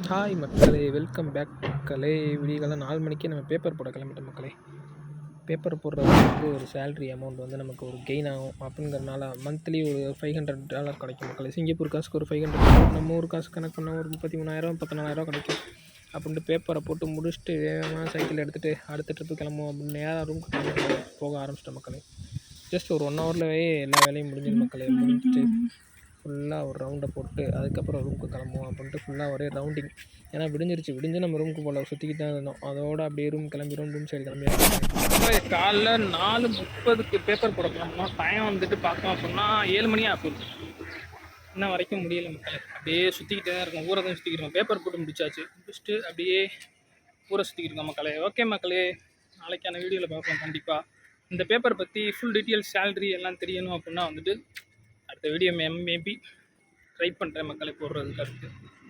Hi மக்களே, welcome back மக்களே. விடியகாலம் 4 மணிக்கே நம்ம பேப்பர் போட கிளம்பிட்டோம் மக்களே. பேப்பர் போடுறது வந்து ஒரு சேல்ரி அமௌண்ட் வந்து நமக்கு ஒரு கெயின் ஆகும் அப்படிங்கிறனால மந்த்லி ஒரு $500 கிடைக்கும் மக்களே. சிங்கப்பூர் காசுக்கு ஒரு 500, நம்ம ஊர் காசு கணக்கு பண்ணால் ஒரு 33,000 14,000 கிடைக்கும். அப்படின்ட்டு பேப்பரை போட்டு முடிச்சுட்டு வேகமாக சைக்கிள் எடுத்துகிட்டு அடுத்த ட்ரிப்பு கிளம்புவோம் அப்படின்னு நேராக ரூமுக்கு போக ஆரம்பிச்சிட்டோம் மக்களே. ஜஸ்ட் ஒரு 1 ஹவர்லவே எல்லா வேலையும் முடிஞ்சிடும் மக்களே. முடிஞ்சிட்டு ஃபுல்லாக ஒரு ரவுண்டை போட்டு அதுக்கப்புறம் ரூமுக்கு கிளம்புவோம் அப்படின்ட்டு ஃபுல்லாக ஒரே ரவுண்டிங். ஏன்னா விடிஞ்சு நம்ம ரூமுக்கு போகல, சுற்றிக்கிட்டு தான் இருந்தோம். அதோடு அப்படியே ரூம் சைடு கிளம்பி காலைல 4:30க்கு பேப்பர் போட கிளம்பணும். டைம் வந்துட்டு பார்க்கலாம் அப்படின்னா 7 மணி ஆகும். இன்ன வரைக்கும் முடியலை மக்களே. அப்படியே சுற்றிக்கிட்டே தான் இருக்கோம், ஊரை தான் சுற்றிக்கிட்டு பேப்பர் போட்டு முடிச்சுட்டு அப்படியே ஊரை சுற்றிக்கிட்டு இருக்கோம் மக்களே. ஓகே மக்களே, நாளைக்கான வீடியோவில் பார்ப்போம் கண்டிப்பாக. இந்த பேப்பர் பற்றி ஃபுல் டீட்டெயில்ஸ் சேலரி எல்லாம் தெரியணும் அப்படின்னா வந்துட்டு அடுத்த வீடியோ மேபி ட்ரை பண்ணுறேன் மக்களை போடுறதுக்கு. அடுத்து